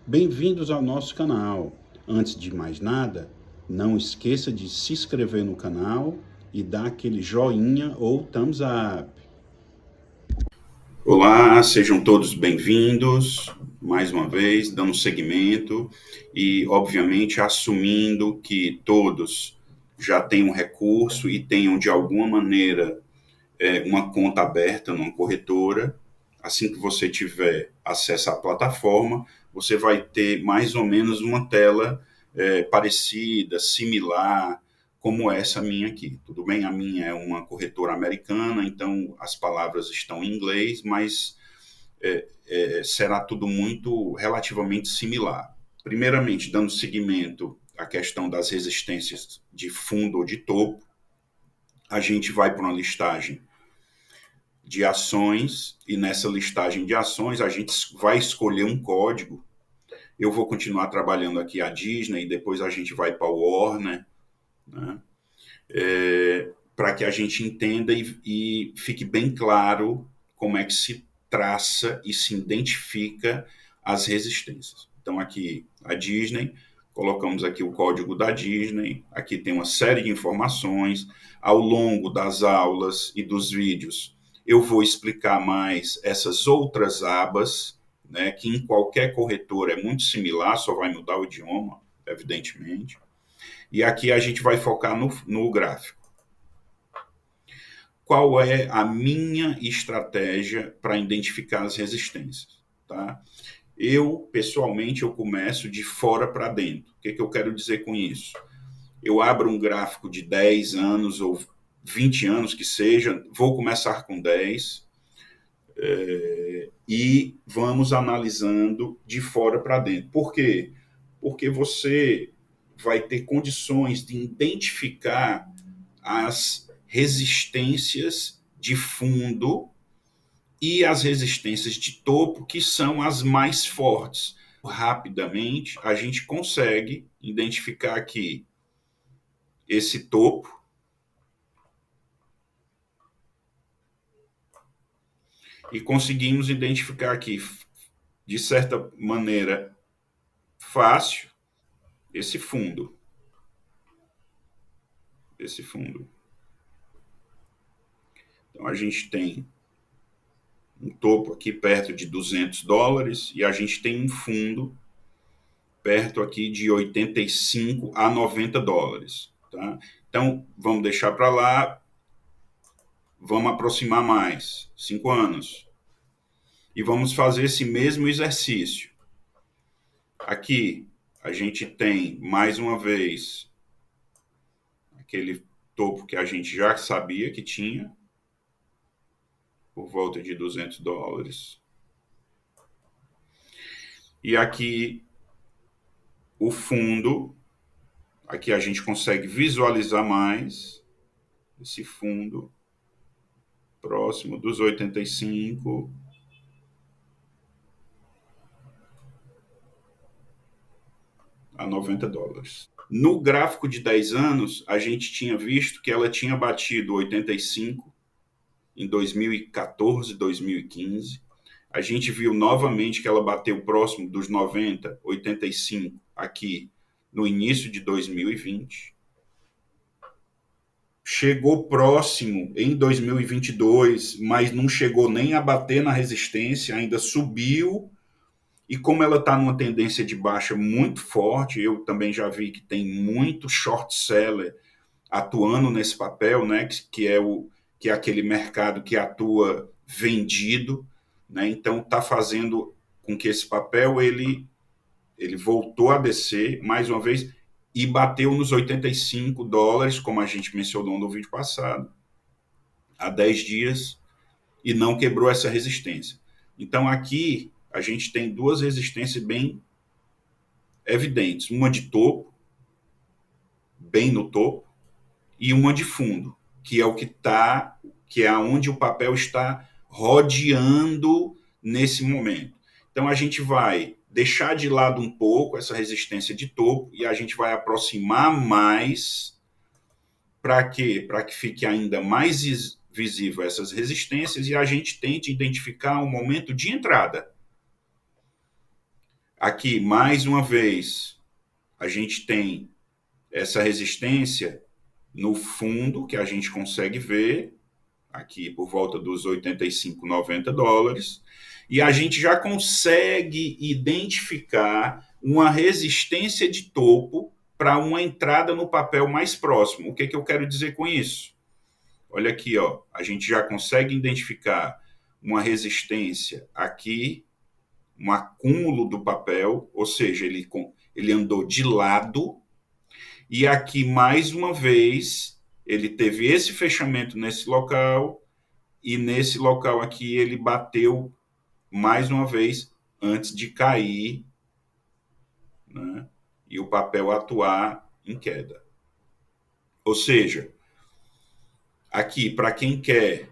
Bem-vindos ao nosso canal. Antes de mais nada, não esqueça de se inscrever no canal e dar aquele joinha ou thumbs up. Olá, sejam todos bem-vindos, mais uma vez, dando seguimento e, obviamente, assumindo que todos já têm um recurso e tenham, de alguma maneira, uma conta aberta numa corretora. Assim que você tiver acesso à plataforma, você vai ter mais ou menos uma tela parecida, similar, como essa minha aqui. Tudo bem? A minha é uma corretora americana, então as palavras estão em inglês, mas será tudo muito relativamente similar. Primeiramente, dando seguimento à questão das resistências de fundo ou de topo, a gente vai para uma listagem de ações e nessa listagem de ações a gente vai escolher um código. Eu vou continuar trabalhando aqui a Disney e depois a gente vai para o Warner, né? Para que a gente entenda e fique bem claro como é que se traça e se identifica as resistências. Então aqui a Disney, colocamos aqui o código da Disney, aqui tem uma série de informações. Ao longo das aulas e dos vídeos eu vou explicar mais essas outras abas, né, que em qualquer corretora é muito similar, só vai mudar o idioma, evidentemente. E aqui a gente vai focar no gráfico. Qual é a minha estratégia para identificar as resistências? Tá? Eu, pessoalmente, eu começo de fora para dentro. O que eu quero dizer com isso? Eu abro um gráfico de 10 anos ou 20 anos que seja, vou começar com 10 e vamos analisando de fora para dentro. Por quê? Porque você vai ter condições de identificar as resistências de fundo e as resistências de topo, que são as mais fortes. Rapidamente, a gente consegue identificar aqui esse topo e conseguimos identificar aqui, de certa maneira fácil, esse fundo. Esse fundo. Então, a gente tem um topo aqui perto de $200 e a gente tem um fundo perto aqui de 85 a $90. Tá? Então, vamos deixar para lá, vamos aproximar mais, 5 anos. E vamos fazer esse mesmo exercício. Aqui, a gente tem, mais uma vez, aquele topo que a gente já sabia que tinha, por volta de $200. E aqui, o fundo, aqui a gente consegue visualizar mais esse fundo próximo dos 85 a $90. No gráfico de 10 anos, a gente tinha visto que ela tinha batido 85 em 2014, 2015. A gente viu novamente que ela bateu próximo dos 90, 85 aqui no início de 2020. Chegou próximo em 2022, mas não chegou nem a bater na resistência, ainda subiu. E como ela está numa tendência de baixa muito forte, eu também já vi que tem muito short seller atuando nesse papel, né, que é aquele mercado que atua vendido, né, então está fazendo com que esse papel ele voltou a descer mais uma vez e bateu nos $85, como a gente mencionou no vídeo passado, há 10 dias, e não quebrou essa resistência. Então aqui a gente tem duas resistências bem evidentes, uma de topo, bem no topo, e uma de fundo, que é o que é onde o papel está rodeando nesse momento. Então a gente vai deixar de lado um pouco essa resistência de topo e a gente vai aproximar mais para quê? Para que fique ainda mais visível essas resistências e a gente tente identificar um momento de entrada. Aqui, mais uma vez, a gente tem essa resistência no fundo, que a gente consegue ver, aqui por volta dos 85, 90 dólares, e a gente já consegue identificar uma resistência de topo para uma entrada no papel mais próximo. O que eu quero dizer com isso? Olha aqui, ó, a gente já consegue identificar uma resistência aqui, um acúmulo do papel, ou seja, ele andou de lado, e aqui, mais uma vez, ele teve esse fechamento nesse local, e nesse local aqui ele bateu mais uma vez antes de cair, né, e o papel atuar em queda. Ou seja, aqui, para quem quer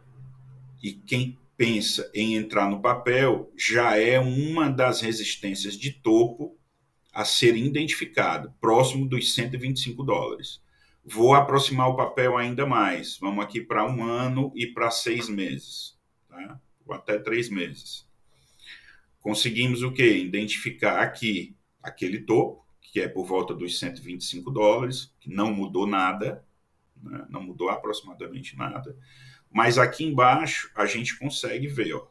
e quem pensa em entrar no papel, já é uma das resistências de topo a ser identificado, próximo dos 125 dólares. Vou aproximar o papel ainda mais. Vamos aqui para 1 ano e para 6 meses, tá? Ou até 3 meses. Conseguimos o quê? Identificar aqui aquele topo, que é por volta dos 125 dólares, que não mudou nada, né? Não mudou aproximadamente nada. Mas aqui embaixo a gente consegue ver, ó,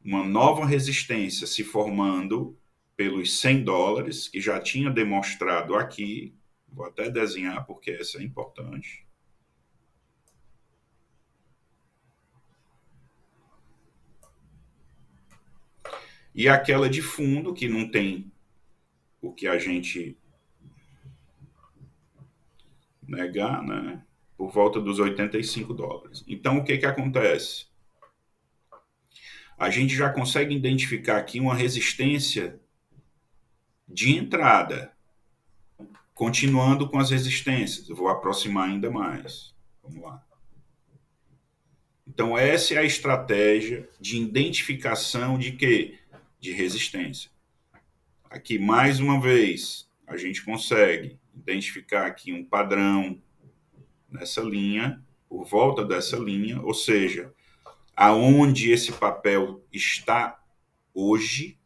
uma nova resistência se formando pelos 100 dólares, que já tinha demonstrado aqui. Vou até desenhar porque essa é importante. E aquela de fundo, que não tem o que a gente negar, né? Por volta dos 85 dólares. Então, o que acontece? A gente já consegue identificar aqui uma resistência de entrada. Continuando com as resistências, eu vou aproximar ainda mais. Vamos lá. Então, essa é a estratégia de identificação de quê? De resistência. Aqui, mais uma vez, a gente consegue identificar aqui um padrão nessa linha, por volta dessa linha, ou seja, aonde esse papel está hoje,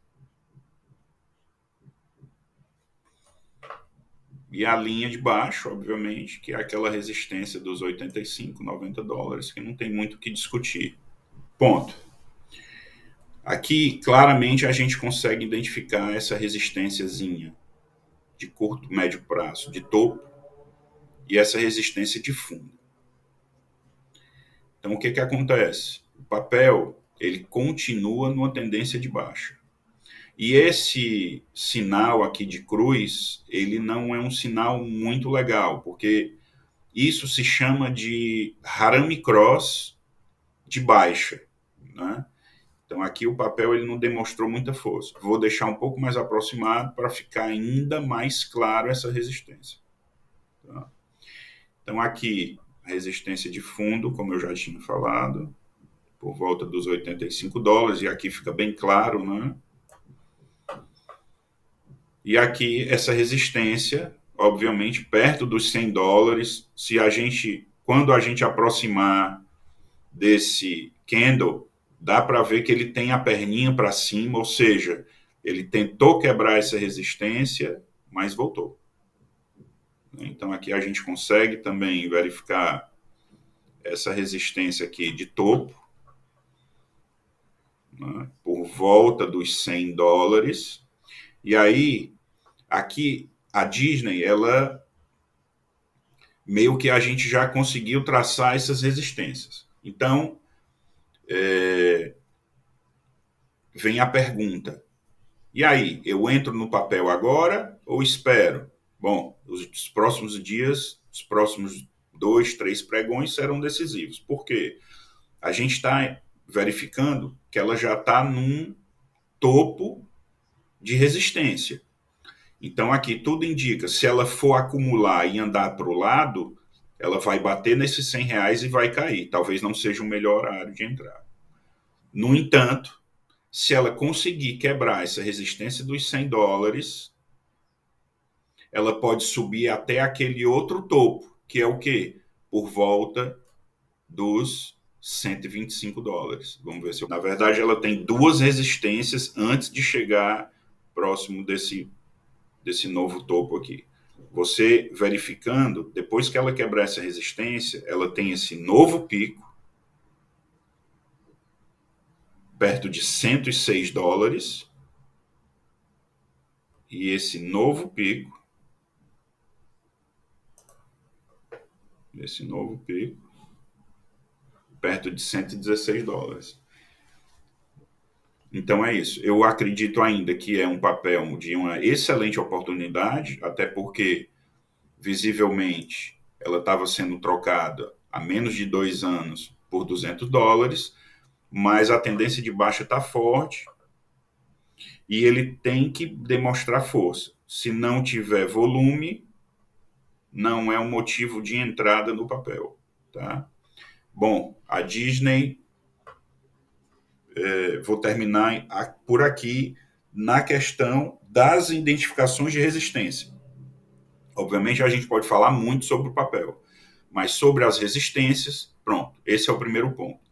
e a linha de baixo, obviamente, que é aquela resistência dos 85, 90 dólares, que não tem muito o que discutir. Ponto. Aqui, claramente, a gente consegue identificar essa resistênciazinha de curto, médio prazo, de topo, e essa resistência de fundo. Então, o que acontece? O papel, ele continua numa tendência de baixa. E esse sinal aqui de cruz, ele não é um sinal muito legal, porque isso se chama de Harami Cross de baixa, né? Então aqui o papel ele não demonstrou muita força. Vou deixar um pouco mais aproximado para ficar ainda mais claro essa resistência. Tá? Então aqui a resistência de fundo, como eu já tinha falado, por volta dos 85 dólares, e aqui fica bem claro, né? E aqui essa resistência, obviamente, perto dos 100 dólares, se a gente, quando a gente aproximar desse candle, dá para ver que ele tem a perninha para cima, ou seja, ele tentou quebrar essa resistência, mas voltou. Então aqui a gente consegue também verificar essa resistência aqui de topo, né, por volta dos 100 dólares. E aí, aqui a Disney, ela meio que a gente já conseguiu traçar essas resistências. Então, vem a pergunta: e aí, eu entro no papel agora ou espero? Bom, os próximos dias, os próximos 2, 3 pregões serão decisivos. Por quê? A gente está verificando que ela já está num topo de resistência. Então, aqui tudo indica, se ela for acumular e andar para o lado, ela vai bater nesses 100 reais e vai cair. Talvez não seja o melhor horário de entrar. No entanto, se ela conseguir quebrar essa resistência dos 100 dólares, ela pode subir até aquele outro topo, que é o quê? Por volta dos $125. Vamos ver se... Na verdade, ela tem 2 resistências antes de chegar próximo desse novo topo aqui. Você verificando, depois que ela quebrar essa resistência, ela tem esse novo pico, perto de $106, e esse novo pico, perto de $116. Então é isso. Eu acredito ainda que é um papel de uma excelente oportunidade, até porque, visivelmente, ela estava sendo trocada há menos de 2 anos por $200, mas a tendência de baixa está forte e ele tem que demonstrar força. Se não tiver volume, não é um motivo de entrada no papel, tá? Bom, a Disney, vou terminar por aqui na questão das identificações de resistência. Obviamente a gente pode falar muito sobre o papel, mas sobre as resistências, pronto, esse é o primeiro ponto.